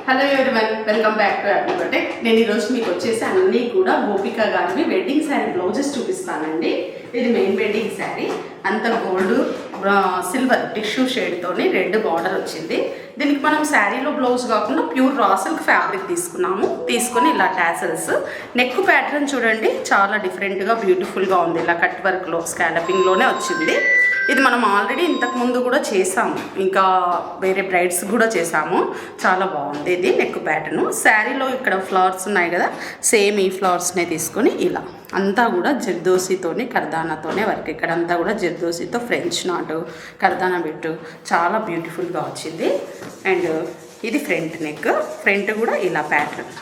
Hello everyone, welcome back to happy birthday. నేను ఈరోజు మీకు వచ్చేసి అన్నీ కూడా గోపిక గారివి వెడ్డింగ్ శారీ బ్లౌజెస్ చూపిస్తానండి. ఇది మెయిన్ వెడ్డింగ్ శారీ, అంత గోల్డ్ సిల్వర్ టిష్యూ షేడ్తోని రెడ్ బార్డర్ వచ్చింది. దీనికి మనం శారీలో బ్లౌజ్ కాకుండా ప్యూర్ రా సిల్క్ ఫ్యాబ్రిక్ తీసుకొని ఇలా టాసల్స్, నెక్ ప్యాటర్న్ చూడండి చాలా డిఫరెంట్గా బ్యూటిఫుల్గా ఉంది. ఇలా కట్ వర్క్లో స్కాలపింగ్లోనే వచ్చింది. ఇది మనం ఆల్రెడీ ఇంతకుముందు కూడా చేసాము, ఇంకా వేరే బ్రైడ్స్ కూడా చేసాము. చాలా బాగుంది ఇది నెక్ ప్యాటర్ను. శారీలో ఇక్కడ ఫ్లవర్స్ ఉన్నాయి కదా, సేమ్ ఈ ఫ్లవర్స్నే తీసుకొని ఇలా అంతా కూడా జర్దోసితోని కర్దానాతోనే వర్క్. ఇక్కడ అంతా కూడా జర్దోసితో ఫ్రెంచ్ నాటు కర్దానా బిట్టు చాలా బ్యూటిఫుల్గా వచ్చింది. అండ్ ఇది ఫ్రంట్ నెక్, ఫ్రంట్ కూడా ఇలా ప్యాటర్న్.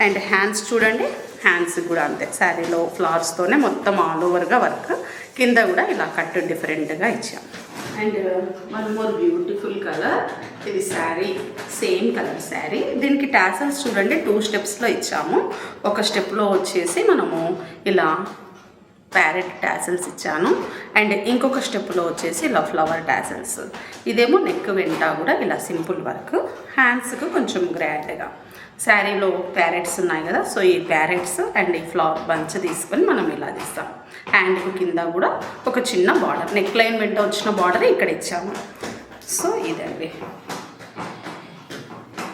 అండ్ హ్యాండ్స్ చూడండి, హ్యాండ్స్ కూడా అంతే శారీలో ఫ్లవర్స్తోనే మొత్తం ఆల్ ఓవర్గా వర్క్. కింద కూడా ఇలా కట్ డిఫరెంట్గా ఇచ్చాం. And one more beautiful colour, ఇది శారీ సేమ్ కలర్ శారీ. దీనికి టాసల్స్ చూడండి 2 స్టెప్స్లో ఇచ్చాము. ఒక స్టెప్లో వచ్చేసి మనము ఇలా ప్యారెట్ టాసల్స్ ఇచ్చాను, అండ్ ఇంకొక స్టెప్లో వచ్చేసి ఇలా ఫ్లవర్ టాసల్స్. ఇదేమో నెక్ వెంట కూడా ఇలా సింపుల్ వర్క్. హ్యాండ్స్కు కొంచెం గ్రాండ్గా శారీలో ప్యారెట్స్ ఉన్నాయి కదా, సో ఈ ప్యారెట్స్ అండ్ ఈ ఫ్లవర్ బంచ్ తీసుకొని మనం ఇలా తీస్తాం. హ్యాండ్కు కింద కూడా ఒక చిన్న బార్డర్, నెక్ లైన్ వెంట వచ్చిన బార్డర్ ఇక్కడ ఇచ్చాము. సో ఇదండి.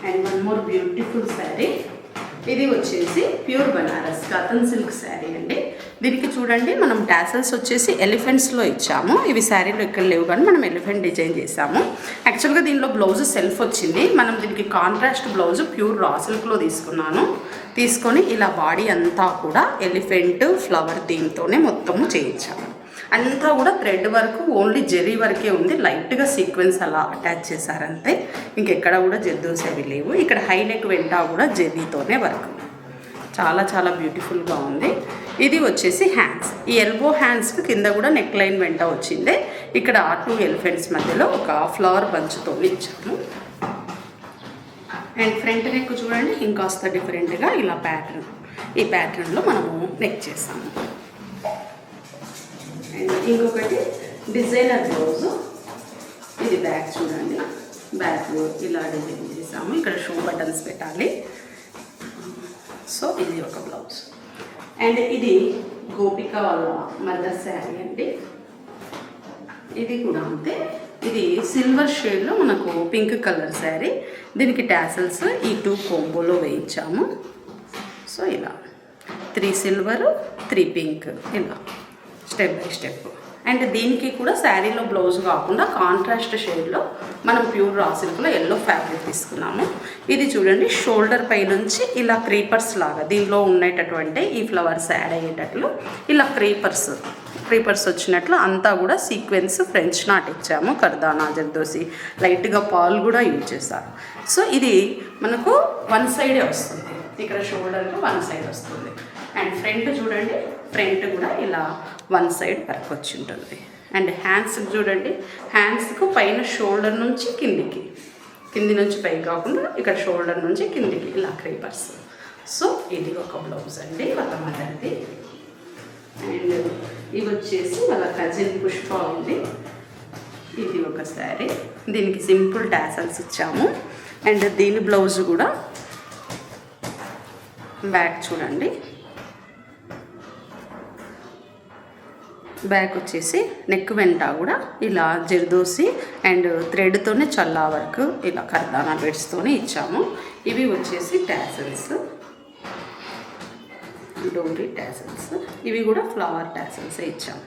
And one more beautiful sari, ఇది వచ్చేసి pure Banaras cotton silk sari అండి. దీనికి చూడండి మనం టాసల్స్ వచ్చేసి ఎలిఫెంట్స్లో ఇచ్చాము. ఇవి శారీలో ఇక్కడ లేవు కానీ మనం ఎలిఫెంట్ డిజైన్ చేసాము. యాక్చువల్గా దీనిలో బ్లౌజ్ సెల్ఫ్ వచ్చింది. మనం దీనికి కాంట్రాస్ట్ బ్లౌజ్ ప్యూర్ రా సిల్క్లో తీసుకొని ఇలా బాడీ అంతా కూడా ఎలిఫెంట్ ఫ్లవర్ దీంతోనే మొత్తము చేయించాము. అంతా కూడా థ్రెడ్ వర్క్, ఓన్లీ జెరీ వర్కే ఉంది. లైట్గా సీక్వెన్స్ అలా అటాచ్ చేశారంతే, ఇంకెక్కడ కూడా జెర్దోసి అవి లేవు. ఇక్కడ హై నెక్ వెంట కూడా జెర్రీతోనే వర్క్ చాలా చాలా బ్యూటిఫుల్గా ఉంది. ఇది వచ్చేసి హ్యాండ్స్, ఈ ఎల్బో హ్యాండ్స్కి కింద కూడా నెక్ లైన్ వెంట వచ్చింది. ఇక్కడ 2 ఎలిఫెంట్స్ మధ్యలో ఒక ఫ్లవర్ బంచ్తో ఇచ్చాము. అండ్ ఫ్రంట్ నెక్ చూడండి ఇంకాస్త డిఫరెంట్గా ఇలా ప్యాటర్న్, ఈ ప్యాటర్న్లో మనము నెక్ చేస్తాము. అండ్ ఇంకొకటి డిజైనర్ బ్లౌజ్, ఇది బ్యాక్ చూడండి, బ్యాక్ ఇలా డిజైన్ చేసాము. ఇక్కడ షో బటన్స్ పెట్టాలి. సో ఇది ఒక బ్లౌజ్. అండ్ ఇది గోపిక వాళ్ళ మదర్ శారీ అండి. ఇది కూడా అంతే, ఇది సిల్వర్ షేడ్లో మనకు పింక్ కలర్ శారీ. దీనికి టాసల్స్ ఈ 2 కోంబోలో వేయించాము. సో ఇలా 3 సిల్వర్ 3 పింక్ ఇలా స్టెప్ బై స్టెప్. అండ్ దీనికి కూడా శారీలో బ్లౌజ్ కాకుండా కాంట్రాస్ట్ షేడ్లో మనం ప్యూర్ రా సిల్క్లో ఎల్లో ఫ్యాబ్రిక్ తీసుకున్నాము. ఇది చూడండి షోల్డర్ పై నుంచి ఇలా క్రీపర్స్ లాగా దీనిలో ఉండేటటువంటి ఈ ఫ్లవర్స్ యాడ్ అయ్యేటట్లు ఇలా క్రీపర్స్ వచ్చినట్లు అంతా కూడా సీక్వెన్స్ ఫ్రెంచ్ నాట్ ఇచ్చాము. కర్దానా జర్దోసి లైట్గా పాల్ కూడా యూజ్ చేస్తారు. సో ఇది మనకు 1 సైడే వస్తుంది, ఇక్కడ షోల్డర్కి 1 సైడ్ వస్తుంది. అండ్ ఫ్రంట్ చూడండి, ఫ్రంట్ కూడా ఇలా 1 సైడ్ వర్క్ వచ్చి ఉంటుంది. అండ్ హ్యాండ్స్కి చూడండి, హ్యాండ్స్కు పైన షోల్డర్ నుంచి కింది నుంచి పై కాకుండా ఇక్కడ షోల్డర్ నుంచి కిందికి ఇలా క్రీపర్స్. సో ఇది ఒక బ్లౌజ్ అండి వాళ్ళ మదర్ది. అండ్ ఇవి వచ్చేసి వాళ్ళ కజిన్ పుష్ప ఉంది. ఇది ఒక శారీ, దీనికి సింపుల్ టాసల్స్ ఇచ్చాము. అండ్ దీని బ్లౌజ్ కూడా బ్యాక్ చూడండి, బ్యాక్ వచ్చేసి నెక్ వెంట కూడా ఇలా జర్దోసి అండ్ థ్రెడ్తోనే చల్లా వర్క్ ఇలా కర్దానా బెడ్స్తోనే ఇచ్చాము. ఇవి వచ్చేసి టాసల్స్, డోరీ టాసల్స్, ఇవి కూడా ఫ్లవర్ టాసల్స్ ఇచ్చాము.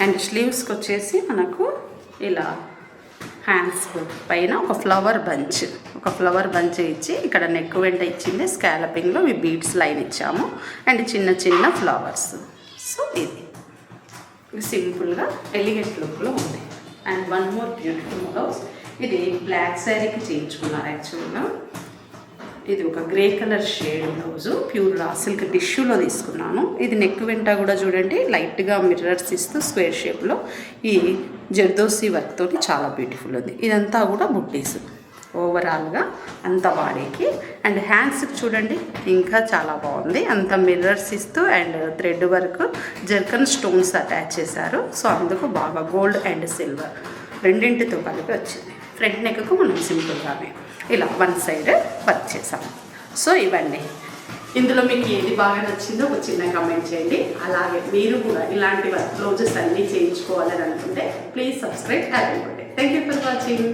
అండ్ స్లీవ్స్కి వచ్చేసి మనకు ఇలా హ్యాండ్స్ పైన ఒక ఫ్లవర్ బంచ్ ఇచ్చి ఇక్కడ నెక్ వెంట ఇచ్చింది స్కాలపింగ్లో ఈ బీడ్స్ లైన్ ఇచ్చాము. అండ్ చిన్న చిన్న ఫ్లవర్స్. సో ఇది సింపుల్గా ఎలిగెంట్ లుక్లో ఉంది. And one more beautiful blouse, ఇది బ్లాక్ శారీకి చేయించుకున్నారు యాక్చువల్గా. ఇది ఒక grey colour shade blouse, pure raw silk టిష్యూలో తీసుకున్నాను. ఇది నెక్ వెంట కూడా చూడండి లైట్గా మిర్రర్స్ ఇస్తూ స్క్వేర్ షేప్లో ఈ జర్దోసి వర్క్ తోటి చాలా బ్యూటిఫుల్ ఉంది. ఇదంతా కూడా బుట్టీస్ ఓవరాల్గా అంత బాడీకి. అండ్ హ్యాండ్స్కి చూడండి ఇంకా చాలా బాగుంది, అంత మిర్రర్స్ ఇస్తూ and thread work zircon stones attach చేశారు. సో అందుకు బాగా గోల్డ్ అండ్ సిల్వర్ రెండింటితో కలిపి వచ్చింది. ఫ్రంట్ నెక్కు మనం సింపుల్గానే ఇలా వన్ సైడ్ వర్క్ చేసాము. సో ఇవన్నీ ఇందులో మీకు ఏది బాగా నచ్చిందో ఒక చిన్న కామెంట్ చేయండి. అలాగే మీరు కూడా ఇలాంటి బ్లౌజెస్ అన్నీ చేయించుకోవాలని అనుకుంటే please subscribe happy birthday. Thank you for watching.